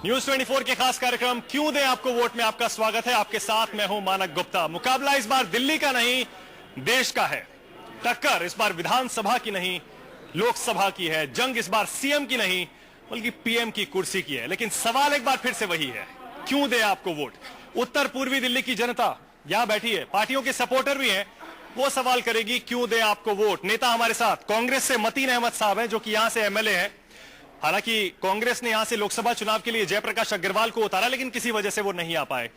News 24 के खास कार्यक्रम क्यों दें आपको वोट में आपका स्वागत है। आपके साथ मैं हूं मानक गुप्ता। मुकाबला इस बार दिल्ली का नहीं, देश का है। टक्कर इस बार विधानसभा की नहीं, लोकसभा की है। जंग इस बार सीएम की नहीं, बल्कि पीएम की कुर्सी की है। लेकिन सवाल एक बार फिर से वही है, क्यों दें आपको वोट। उत्तर पूर्वी दिल्ली की जनता यहां बैठी है, पार्टियों के सपोर्टर भी हैं, वो सवाल करेगी क्यों दें आपको वोट। नेता हमारे साथ कांग्रेस से मतीन अहमद साहब हैं, जो कि यहां से एमएलए हैं। हालांकि कांग्रेस ने यहां से लोकसभा चुनाव के लिए जयप्रकाश अग्रवाल को उतारा, लेकिन किसी वजह से वो नहीं आ पाए।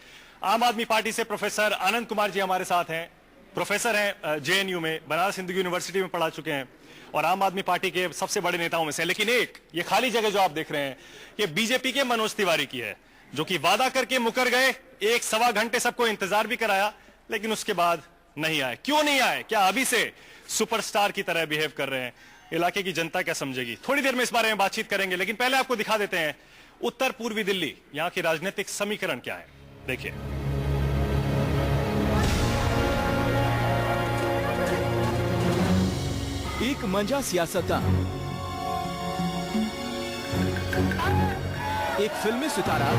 आम आदमी पार्टी से प्रोफेसर आनंद कुमार जी हमारे साथ हैं, प्रोफेसर हैं जेएनयू में, बनारस हिंदू यूनिवर्सिटी में पढ़ा चुके हैं और आम आदमी पार्टी के सबसे बड़े नेताओं में से। लेकिन एक ये खाली जगह जो आप देख रहे हैं, ये बीजेपी के मनोज तिवारी की है, जो कि वादा करके मुकर गए। 1-1.25 घंटे सबको इंतजार भी कराया, लेकिन उसके बाद नहीं आए। क्यों नहीं आए? क्या अभी से सुपरस्टार की तरह बिहेव कर रहे हैं? इलाके की जनता क्या समझेगी? थोड़ी देर में इस बारे में बातचीत करेंगे, लेकिन पहले आपको दिखा देते हैं उत्तर पूर्वी दिल्ली, यहां की राजनीतिक समीकरण क्या है। देखिए, एक मंजा सियासतदान, एक फिल्मी सितारा,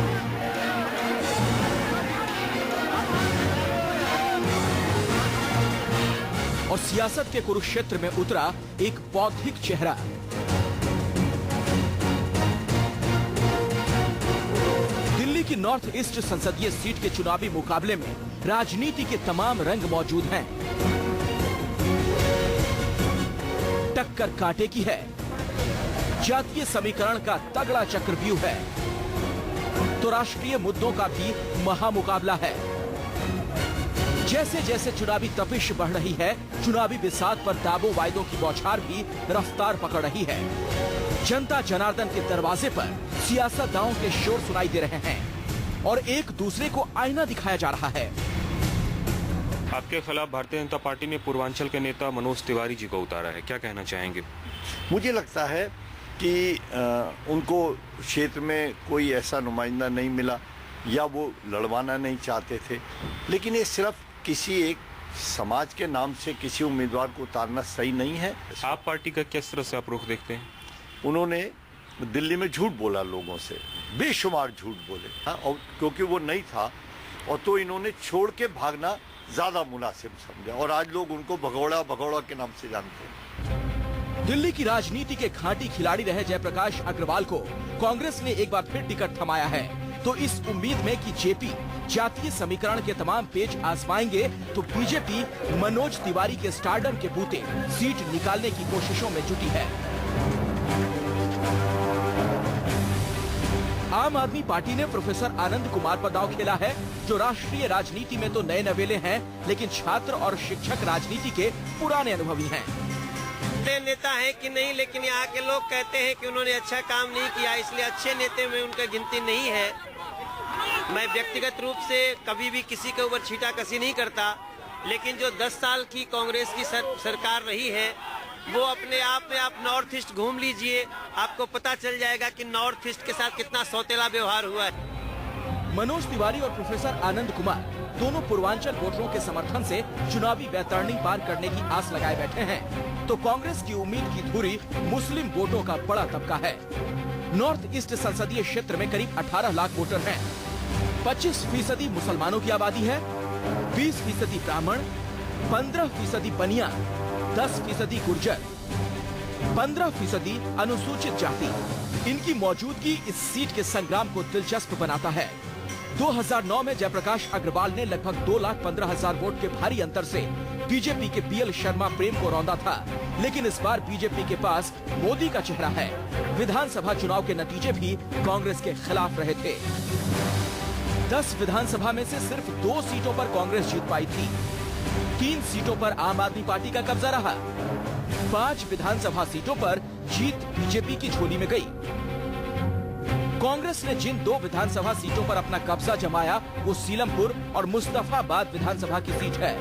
और सियासत के कुरुक्षेत्र में उतरा एक बौद्धिक चेहरा। दिल्ली की नॉर्थ ईस्ट संसदीय सीट के चुनावी मुकाबले में राजनीति के तमाम रंग मौजूद हैं। टक्कर कांटे की है, जातीय समीकरण का तगड़ा चक्रव्यूह है, तो राष्ट्रीय मुद्दों का भी महामुकाबला है। जैसे जैसे चुनावी तपिश बढ़ रही है, चुनावी बिसात पर दावों वायदों की बौछार भी रफ्तार पकड़ रही है। जनता जनार्दन के दरवाजे पर सियासतदानों के शोर सुनाई दे रहे हैं और एक दूसरे को आईना दिखाया जा रहा है। आपके खिलाफ भारतीय जनता पार्टी ने पूर्वांचल के नेता मनोज तिवारी जी को उतारा है, क्या कहना चाहेंगे? मुझे लगता है कि उनको क्षेत्र में कोई ऐसा नुमाइंदा नहीं मिला या वो लड़वाना नहीं चाहते थे, लेकिन ये सिर्फ किसी एक समाज के नाम से किसी उम्मीदवार को उतारना सही नहीं है। आप पार्टी का किस तरह से आप रुख देखते हैं? उन्होंने दिल्ली में झूठ बोला, लोगों से बेशुमार झूठ बोले, हाँ, और क्योंकि वो नहीं था और तो इन्होंने छोड़ के भागना ज्यादा मुनासिब समझा और आज लोग उनको भगौड़ा भगौड़ा के नाम से जानते हैं। दिल्ली की राजनीति के घाटी खिलाड़ी रहे जयप्रकाश अग्रवाल को कांग्रेस ने एक बार फिर टिकट थमाया है, तो इस उम्मीद में कि जेपी जातीय समीकरण के तमाम पेच आजमाएंगे, तो बीजेपी मनोज तिवारी के स्टारडम के बूते सीट निकालने की कोशिशों में जुटी है। आम आदमी पार्टी ने प्रोफेसर आनंद कुमार पर दांव खेला है, जो राष्ट्रीय राजनीति में तो नए नवेले हैं, लेकिन छात्र और शिक्षक राजनीति के पुराने अनुभवी हैं। नेता है कि नहीं, लेकिन यहाँ के लोग कहते हैं कि उन्होंने अच्छा काम नहीं किया, इसलिए अच्छे नेता में उनका गिनती नहीं है। मैं व्यक्तिगत रूप से कभी भी किसी के ऊपर छींटाकशी नहीं करता, लेकिन जो 10 साल की कांग्रेस की सरकार रही है, वो अपने आप में आप नॉर्थ ईस्ट घूम लीजिए, आपको पता चल जाएगा कि नॉर्थ ईस्ट के साथ कितना सौतेला व्यवहार हुआ है। मनोज तिवारी और प्रोफेसर आनंद कुमार दोनों पूर्वांचल वोटरों के समर्थन से चुनावी वैतरणी पार करने की आस लगाए बैठे हैं, तो कांग्रेस की उम्मीद की धुरी मुस्लिम वोटों का बड़ा तबका है। नॉर्थ ईस्ट संसदीय क्षेत्र में करीब 18 लाख वोटर हैं। 25% मुसलमानों की आबादी है, 20% ब्राह्मण, 15% बनिया, 10% गुर्जर, 15% अनुसूचित जाति। इनकी मौजूदगी इस सीट के संग्राम को दिलचस्प बनाता है। 2009 में जयप्रकाश अग्रवाल ने लगभग 2,15,000 वोट के भारी अंतर से बीजेपी के बीएल शर्मा प्रेम को रौंदा था, लेकिन इस बार बीजेपी के पास मोदी का चेहरा है। विधानसभा चुनाव के नतीजे भी कांग्रेस के खिलाफ रहे थे। 10 विधानसभा में से सिर्फ 2 सीटों पर कांग्रेस जीत पाई थी, 3 सीटों पर आम आदमी पार्टी का कब्जा रहा, 5 विधानसभा सीटों पर जीत बीजेपी की झोली में गई। कांग्रेस ने जिन 2 विधानसभा सीटों पर अपना कब्जा जमाया, वो सीलमपुर और मुस्तफाबाद विधानसभा की सीट है।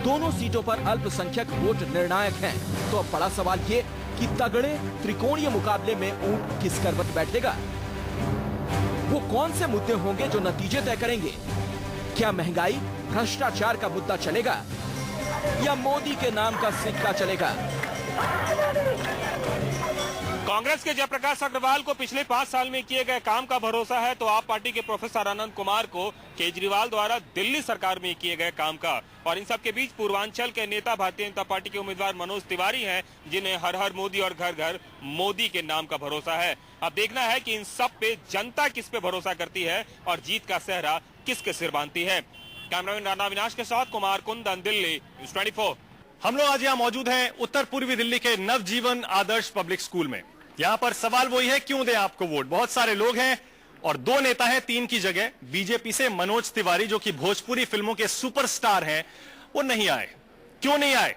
दोनों सीटों पर अल्पसंख्यक वोट निर्णायक हैं, तो अब बड़ा सवाल ये कि तगड़े त्रिकोणीय मुकाबले में ऊंट किस करवट बैठेगा। वो कौन से मुद्दे होंगे जो नतीजे तय करेंगे? क्या महंगाई, भ्रष्टाचार का मुद्दा चलेगा या मोदी के नाम का सिक्का चलेगा? कांग्रेस के जयप्रकाश अग्रवाल को पिछले 5 साल में किए गए काम का भरोसा है, तो आप पार्टी के प्रोफेसर आनंद कुमार को केजरीवाल द्वारा दिल्ली सरकार में किए गए काम का, और इन सब के बीच पूर्वांचल के नेता भारतीय जनता पार्टी के उम्मीदवार मनोज तिवारी हैं, जिन्हें हर हर मोदी और घर घर मोदी के नाम का भरोसा है। अब देखना है कि इन सब पे जनता किस पे भरोसा करती है और जीत का सेहरा किसके सिर बांधती है। कैमरामैन राणा विनाश के साथ कुमार कुंदन, दिल्ली, न्यूज़ 24। हम लोग आज यहाँ मौजूद हैं उत्तर पूर्वी दिल्ली के नवजीवन आदर्श पब्लिक स्कूल में। यहाँ पर सवाल वही है, क्यों दें आपको वोट। बहुत सारे लोग हैं और 2 नेता हैं 3 की जगह। बीजेपी से मनोज तिवारी जो कि भोजपुरी फिल्मों के सुपरस्टार हैं, वो नहीं आए। क्यों नहीं आए?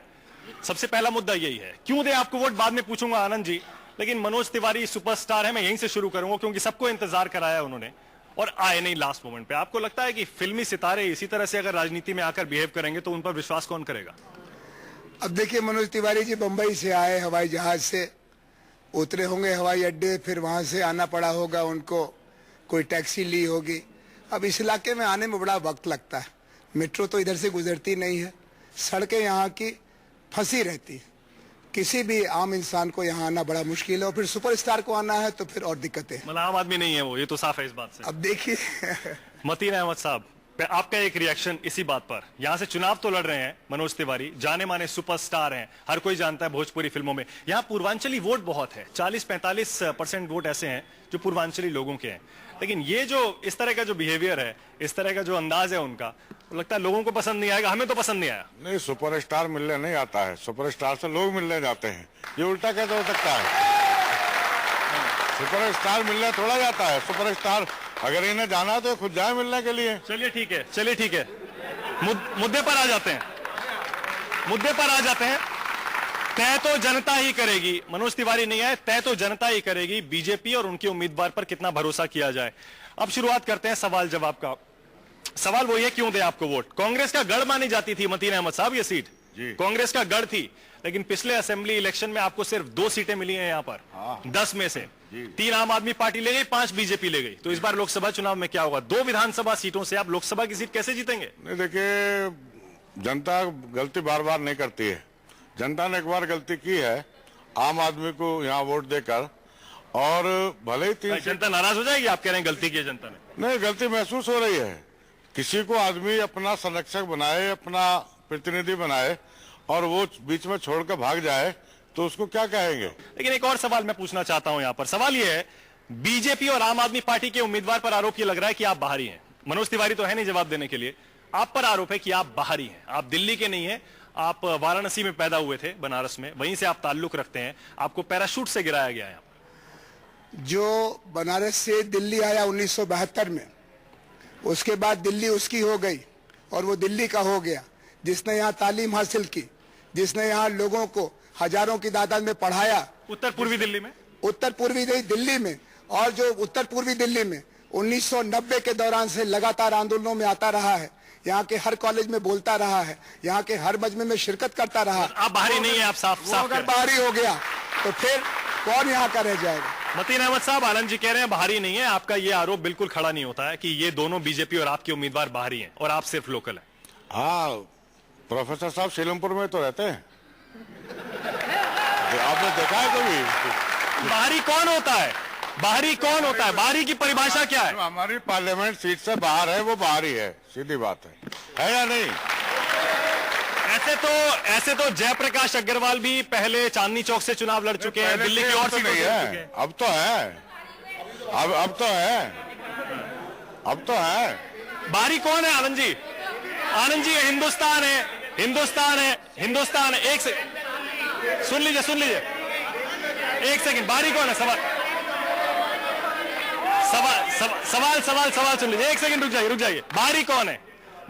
सबसे पहला मुद्दा यही है। क्यों दें आपको वोट बाद में पूछूंगा आनंद जी, लेकिन मनोज तिवारी सुपरस्टार है, मैं यहीं से शुरू करूंगा क्योंकि सबको इंतजार कराया उन्होंने और आए नहीं लास्ट मोमेंट पे। आपको लगता है कि फिल्मी सितारे इसी तरह से अगर राजनीति में आकर बिहेव करेंगे तो उन पर विश्वास कौन करेगा? अब देखिए, मनोज तिवारी जी बंबई से आए, हवाई जहाज से उतरे होंगे हवाई अड्डे, फिर वहां से आना पड़ा होगा उनको, कोई टैक्सी ली होगी। अब इस इलाके में आने में बड़ा वक्त लगता है। मेट्रो तो इधर से गुजरती नहीं है, सड़कें यहाँ की फंसी रहती है, किसी भी आम इंसान को यहाँ आना बड़ा मुश्किल है, और फिर सुपरस्टार को आना है तो फिर और दिक्कतें। मतलब आम आदमी नहीं है वो, ये तो साफ है इस बात से। अब देखिए मतीन अहमद साहब, आपका एक रिएक्शन इसी बात पर। यहां से चुनाव तो लड़ रहे हैं मनोज तिवारी, जाने माने सुपरस्टार हैं, हर कोई जानता है भोजपुरी फिल्मों में। यहां पूर्वांचली वोट बहुत है, 40-45% वोट ऐसे हैं जो पूर्वांचली लोगों के हैं। लेकिन ये जो इस तरह का जो बिहेवियर है, इस तरह का जो अंदाज है उनका, लगता है लोगों को पसंद नहीं आएगा। हमें तो पसंद नहीं आया। नहीं, सुपरस्टार मिलने नहीं आता है, सुपरस्टार से लोग मिलने जाते हैं। ये उल्टा कैसे हो सकता है? सुपरस्टार मिलने थोड़ा जाता है। सुपरस्टार अगर इन्हें जाना है तो खुद जाए मिलने के लिए। चलिए ठीक है, चलिए ठीक है, मुद्दे पर आ जाते हैं, मुद्दे पर आ जाते हैं। तय तो जनता ही करेगी, मनोज तिवारी नहीं आए, तय तो जनता ही करेगी बीजेपी और उनके उम्मीदवार पर कितना भरोसा किया जाए। अब शुरुआत करते हैं सवाल जवाब का। सवाल वही है, क्यों दे आपको वोट। कांग्रेस का गढ़ मानी जाती थी मतीन अहमद साहब, ये सीट कांग्रेस का गढ़ थी, लेकिन पिछले असेंबली इलेक्शन में आपको सिर्फ 2 सीटें मिली हैं यहाँ पर। 10 में से 3 आम आदमी पार्टी ले गई, 5 बीजेपी ले गई। तो इस बार लोकसभा चुनाव में क्या होगा? 2 विधानसभा सीटों से आप लोकसभा की सीट कैसे जीतेंगे? नहीं, देखिए, जनता गलती बार बार नहीं करती है। जनता ने एक बार गलती की है आम आदमी को यहाँ वोट देकर, और भले ही 3 जनता नाराज हो जाएगी? आप कह रहे हैं गलती की है जनता ने? नहीं, गलती महसूस हो रही है। किसी को आदमी अपना संरक्षक बनाए, अपना प्रतिनिधि बनाए, और वो बीच में छोड़कर भाग जाए तो उसको क्या कहेंगे? लेकिन एक और सवाल मैं पूछना चाहता हूं यहाँ पर। सवाल ये है, बीजेपी और आम आदमी पार्टी के उम्मीदवार पर आरोप ये लग रहा है कि आप बाहरी हैं। मनोज तिवारी तो है नहीं जवाब देने के लिए। आप पर आरोप है कि आप बाहरी हैं, आप दिल्ली के नहीं है, आप वाराणसी में पैदा हुए थे, बनारस में, वहीं से आप ताल्लुक रखते हैं, आपको पैराशूट से गिराया गया है। जो बनारस से दिल्ली आया 1972 में, उसके बाद दिल्ली उसकी हो गई और वो दिल्ली का हो गया। जिसने यहाँ तालीम हासिल की, जिसने यहाँ लोगों को हजारों की तादाद में पढ़ाया, उत्तर पूर्वी दिल्ली में, उत्तर पूर्वी दिल्ली में, और जो उत्तर पूर्वी दिल्ली में 1990 के दौरान से लगातार आंदोलनों में आता रहा है, यहाँ के हर कॉलेज में बोलता रहा है, यहाँ के हर मजमे में शिरकत करता रहा। आप बाहरी नहीं है, आप साफ अगर बाहरी हो गया तो फिर कौन यहाँ का रह जाएगा? मतीन अहमद साहब, आनंद जी कह रहे हैं बाहरी नहीं है। आपका ये आरोप बिल्कुल खड़ा नहीं होता है कि ये दोनों बीजेपी और आपके उम्मीदवार बाहरी हैं और आप सिर्फ लोकल हैं। हाँ, प्रोफेसर साहब सीलमपुर में तो रहते हैं, आपने देखा है कभी? बाहरी कौन होता है? बाहरी कौन होता है? बाहरी की परिभाषा क्या है? हमारी पार्लियामेंट सीट से बाहर है, वो बाहरी है, सीधी बात है या नहीं? ऐसे तो जयप्रकाश अग्रवाल भी पहले चांदनी चौक से चुनाव लड़ चुके हैं, दिल्ली की और सीटों से लड़ चुके हैं। अब तो है, अब तो है, अब तो है। बाहरी कौन है आनंद जी? आनंद जी, हिंदुस्तान है, हिंदुस्तान है, हिंदुस्तान है। एक से सुन लीजिए, एक सेकंड। बाहरी कौन है? सवाल सुन लीजिए, एक सेकंड रुक जाइए। बाहरी कौन है?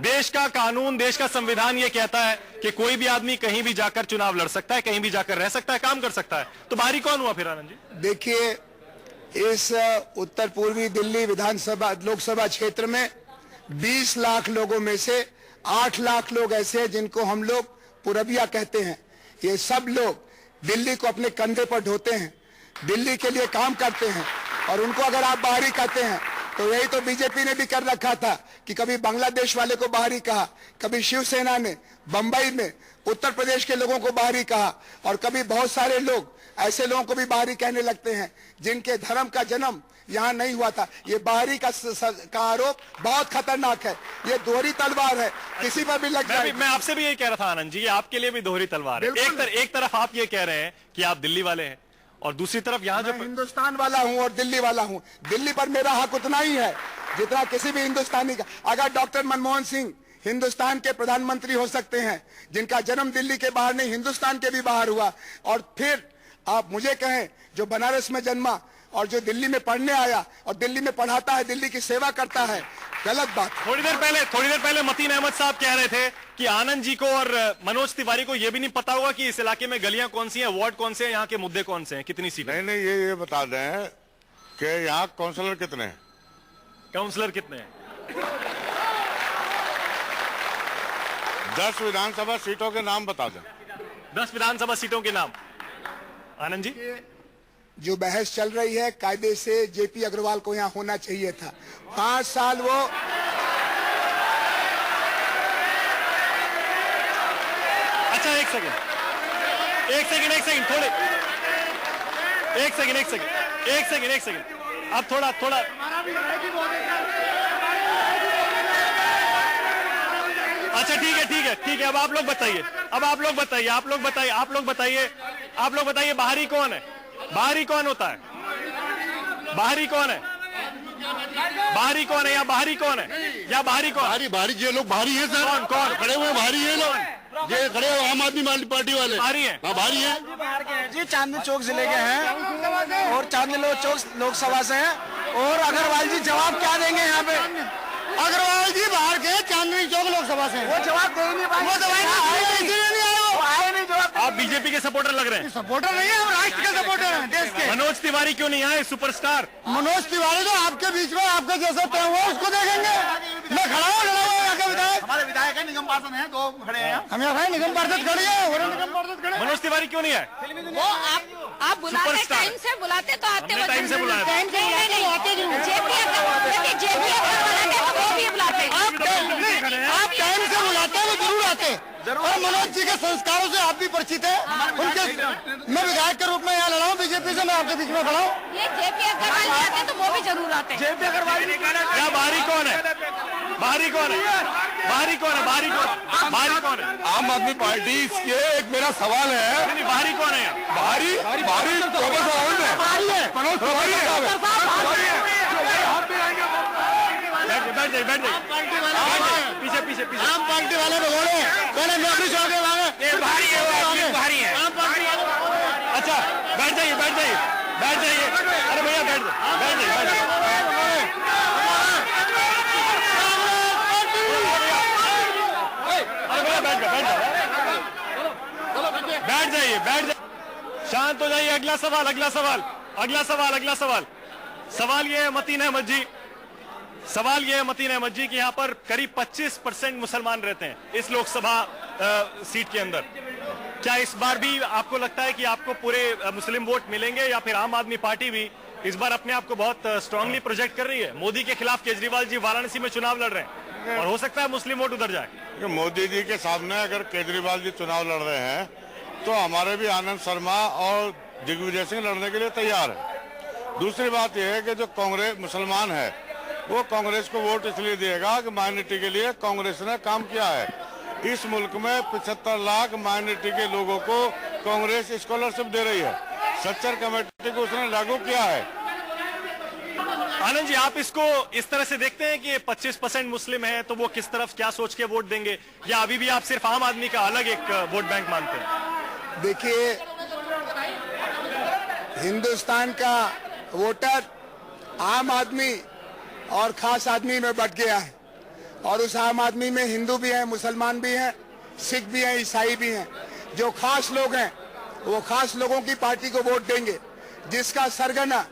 देश का कानून, देश का संविधान ये कहता है कि कोई भी आदमी कहीं भी जाकर चुनाव लड़ सकता है, कहीं भी जाकर रह सकता है, काम कर सकता है। तो बाहरी कौन हुआ फिर आनंद जी? देखिए, इस उत्तर पूर्वी दिल्ली विधानसभा लोकसभा क्षेत्र में 20 लाख लोगों में से 8 लाख लोग ऐसे हैं जिनको हम लोग पुरबिया कहते हैं। ये सब लोग दिल्ली को अपने कंधे पर ढोते हैं, दिल्ली के लिए काम करते हैं, और उनको अगर आप बाहरी कहते हैं तो यही तो बीजेपी ने भी कर रखा था कि कभी बांग्लादेश वाले को बाहरी कहा, कभी शिवसेना ने बंबई में उत्तर प्रदेश के लोगों को बाहरी कहा, और कभी बहुत सारे लोग ऐसे लोगों को भी बाहरी कहने लगते हैं जिनके धर्म का जन्म यहाँ नहीं हुआ था। ये बाहरी का आरोप बहुत खतरनाक है, ये दोहरी तलवार है, किसी पर भी लग जाए। मैं आपसे भी यही कह रहा था आनंद जी, ये आपके लिए भी दोहरी तलवार है। एक तरफ आप ये कह रहे हैं कि आप दिल्ली वाले हैं, और दूसरी तरफ यहाँ जो हिंदुस्तान वाला हूँ और दिल्ली वाला हूँ। दिल्ली पर मेरा हक उतना ही है जितना किसी भी हिंदुस्तानी का। अगर डॉक्टर मनमोहन सिंह हिंदुस्तान के प्रधानमंत्री हो सकते हैं, जिनका जन्म दिल्ली के बाहर नहीं हिंदुस्तान के भी बाहर हुआ, और फिर आप मुझे कहें जो बनारस में जन्मा और जो दिल्ली में पढ़ने आया और दिल्ली में पढ़ाता है, दिल्ली की सेवा करता है, गलत बात। थोड़ी देर पहले मतीन अहमद साहब कह रहे थे कि आनंद जी को और मनोज तिवारी को यह भी नहीं पता होगा कि इस इलाके में गलियां कौन सी हैं, वार्ड कौन से हैं, यहाँ के मुद्दे कौन से हैं, कितनी सीटें। नहीं, ये बता दें कि यहाँ काउंसलर कितने हैं, काउंसलर कितने हैं। 10 विधानसभा सीटों के नाम बता दें। 10 विधानसभा सीटों के नाम। आनंद जी, जो बहस चल रही है, कायदे से जेपी अग्रवाल को यहाँ होना चाहिए था। 5 साल वो अच्छा एक सेकंड थोड़े एक सेकंड अब थोड़ा अच्छा ठीक है अब आप लोग बताइए बाहरी कौन है, बाहरी कौन होता है, बाहरी कौन है या बाहरी कौन है बाहरी ये लोग बाहरी हैं सर। कौन खड़े हुए बाहरी हैं लोग, ये खड़े हुए आम आदमी पार्टी वाले बाहरी हैं। हाँ बाहरी हैं जी, चांदनी चौक जिले के हैं और चांदनी चौक लोकसभा से हैं। और अग्रवाल जी जवाब क्या देंगे यहाँ पे? अग्रवाल जी बाहर के चांदनी चौक लोकसभा से, वो जवाब दे नहीं पाएंगे, आप बीजेपी के सपोर्टर लग रहे हैं। सपोर्टर नहीं है, हम राष्ट्र के सपोर्टर हैं, देश के। मनोज तिवारी क्यों नहीं आए, सुपरस्टार मनोज तिवारी तो आपके बीच में आपके जैसा तय हुआ उसको देखेंगे। मैं खड़ा हूँ, लड़ा हुआ यहाँ के विधायक, हमारे विधायक है निगम पार्षद हैं, 2 खड़े हैं, हम यहाँ खड़े निगम पार्षद खड़े हैं। मनोज तिवारी क्यों नहीं आए? वो आप बुलाते टाइम से बुलाते तो आते, टाइम से बुलाया आप टाइम से बुलाते वो जरूर आते। और मनोज जी के संस्कारों से आप भी परिचित है उनके। मैं विधायक के रूप में यहाँ लड़ा हूँ बीजेपी से, मैं आपके बीच में खड़ा हूँ। ये जेपी अग्रवाल आते तो वो भी जरूर आते। जेपी अग्रवाल क्या बाहरी कौन है? आम आदमी पार्टी ये एक मेरा सवाल है, बाहरी कौन है? बाहरी बैठ जाइए पीछे आम पार्टी वाले भगोड़े मैंने नौकरी छोड़ के मांगे, बाहरी है। अच्छा बैठ जाइए अरे भैया बैठ जाइए बैठ जाइए शांत हो जाइए। अगला सवाल सवाल ये है मतीन अहमद जी कि यहाँ पर करीब 25% मुसलमान रहते हैं इस लोकसभा सीट के अंदर। क्या इस बार भी आपको लगता है कि आपको पूरे मुस्लिम वोट मिलेंगे, या फिर आम आदमी पार्टी भी इस बार अपने आप को बहुत स्ट्रांगली प्रोजेक्ट कर रही है? मोदी के खिलाफ केजरीवाल जी वाराणसी में चुनाव लड़ रहे हैं और हो सकता है मुस्लिम वोट उधर जाए। मोदी जी के सामने अगर केजरीवाल जी चुनाव लड़ रहे हैं तो हमारे भी आनंद शर्मा और दिग्विजय सिंह लड़ने के लिए तैयार है। दूसरी बात यह है कि जो कांग्रेस मुसलमान है वो कांग्रेस को वोट इसलिए देगा कि माइनॉरिटी के लिए कांग्रेस ने काम किया है। इस मुल्क में 75 लाख माइनॉरिटी के लोगों को कांग्रेस स्कॉलरशिप दे रही है। सच्चर कमेटी को उसने लागू किया है। आनंद जी, आप इसको इस तरह से देखते हैं कि 25% मुस्लिम है तो वो किस तरफ क्या सोच के वोट देंगे, या अभी भी आप सिर्फ आम आदमी का अलग एक वोट बैंक मानते हैं? देखिए, हिंदुस्तान का वोटर आम आदमी और खास आदमी में बट गया है, और उस आम आदमी में हिंदू भी हैं, मुसलमान भी हैं, सिख भी हैं, ईसाई भी हैं। जो खास लोग हैं वो खास लोगों की पार्टी को वोट देंगे। जिसका सरगना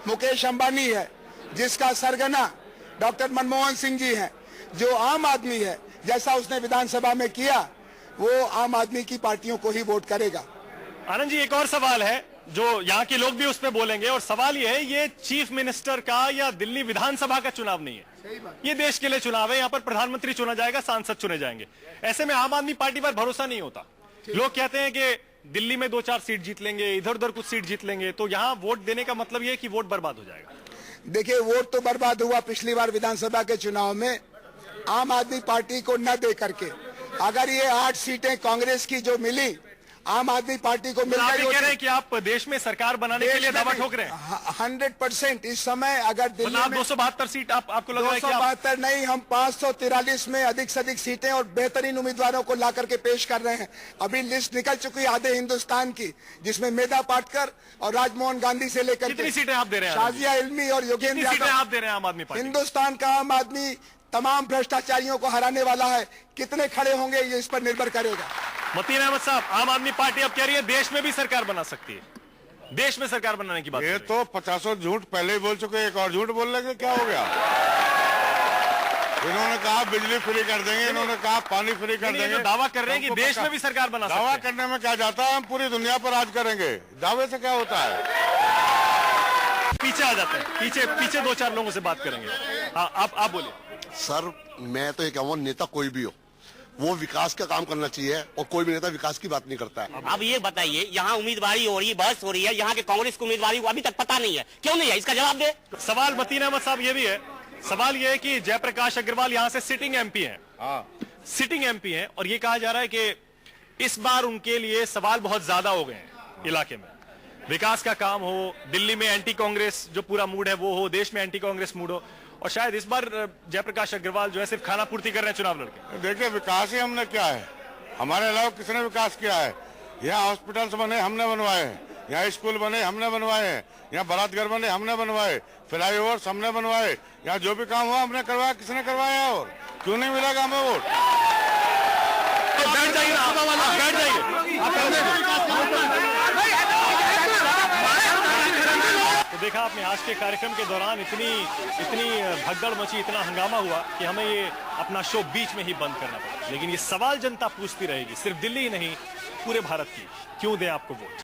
मुकेश अंबानी है, जिसका सरगना डॉक्टर मनमोहन सिंह जी हैं, जो आम आदमी है, जैसा उसने विधानसभा में किया, वो आम आदमी की पार्टियों को ही वोट करेगा। आनंद जी, एक और सवाल है जो यहाँ के लोग भी उस पर बोलेंगे। और सवाल ये है, ये चीफ मिनिस्टर का या दिल्ली विधानसभा का चुनाव नहीं है, ये देश के लिए चुनाव है। यहाँ पर प्रधानमंत्री चुना जाएगा, सांसद चुने जाएंगे। ऐसे में आम आदमी पार्टी पर भरोसा नहीं होता। लोग कहते हैं कि दिल्ली में 2-4 सीट जीत लेंगे, इधर उधर कुछ सीट जीत लेंगे, तो यहाँ वोट देने का मतलब ये है कि वोट बर्बाद हो जाएगा। देखिए, वोट तो बर्बाद हुआ पिछली बार विधानसभा के चुनाव में आम आदमी पार्टी को न दे करके। अगर ये 8 सीटें कांग्रेस की जो मिली आम आदमी पार्टी को मिल आप गई, कह रहे हैं कि आप देश में सरकार बनाने के लिए दावा ठोक रहे हैं। 100% इस समय अगर दिल्ली में 272 सीट आपको लग रहा है कि 272 नहीं, हम 543 में अधिक से अधिक सीटें और बेहतरीन उम्मीदवारों को ला करके पेश कर रहे हैं। अभी लिस्ट निकल चुकी है आधे हिंदुस्तान की, जिसमें मेधा पाटकर और राजमोहन गांधी से लेकर कितनी सीटें आप दे रहे हैं? शाजिया इल्मी और योगेंद्र सीटें यादव। आप दे रहे हैं आम आदमी पार्टी? हिंदुस्तान का आम आदमी तमाम भ्रष्टाचारियों को हराने वाला है। कितने खड़े होंगे ये इस पर निर्भर करेगा। मतीन अहमद साहब, आम आदमी पार्टी अब कह रही है देश में भी सरकार बना सकती है, देश में सरकार बनाने की बात। ये तो 50 झूठ पहले ही बोल चुके, एक और झूठ बोल रहे क्या हो गया? इन्होंने कहा बिजली फ्री कर देंगे, इन्होंने कहा पानी फ्री कर देंगे। दावा कर रहे हैं कि देश में भी सरकार बना सकते हैं। दावा करने में क्या जाता है, हम पूरी दुनिया पर राज करेंगे। दावे से क्या होता है? पीछे आ जाते हैं, पीछे 2-4 लोगों से बात करेंगे। हाँ, आप बोलिए। सर, मैं तो ये कहूँगा, नेता कोई भी हो वो विकास का काम करना चाहिए, और कोई भी नेता विकास की बात नहीं करता है। अब ये बताइए, यहाँ उम्मीदवारी हो रही है, बहस हो रही है, यहाँ के कांग्रेस की उम्मीदवारी अभी तक पता नहीं है, क्यों नहीं है? इसका जवाब दे। सवाल मतीन अहमद साहब ये भी है, सवाल ये है कि जयप्रकाश अग्रवाल यहाँ से सिटिंग एमपी हैं, सिटिंग एमपी हैं, और ये कहा जा रहा है कि इस बार उनके लिए सवाल बहुत ज्यादा हो गए हैं इलाके में। विकास का काम हो, दिल्ली में एंटी कांग्रेस जो पूरा मूड है वो हो, देश में एंटी कांग्रेस मूड हो, और शायद इस बार जयप्रकाश अग्रवाल जो है सिर्फ खाना पूर्ति कर रहे हैं चुनाव लड़के। देखिए, विकास ही हमने क्या है, हमारे अलावा किसने विकास किया है? यहाँ हॉस्पिटल्स बने हमने बनवाए हैं, यहाँ स्कूल बने हमने बनवाए हैं, यहाँ बारातघर बने हमने बनवाए, फ्लाईओवर्स हमने बनवाए, यहाँ जो भी काम हुआ हमने करवाया। किसने करवाया? और क्यों नहीं मिलेगा हमें वोट? बैठ जाइए, बैठ जाइए। तो देखा आपने आज के कार्यक्रम के दौरान इतनी भगदड़ मची, इतना हंगामा हुआ कि हमें ये अपना शो बीच में ही बंद करना पड़ा। लेकिन ये सवाल जनता पूछती रहेगी, सिर्फ दिल्ली ही नहीं, पूरे भारत की, क्यों दें आपको वोट।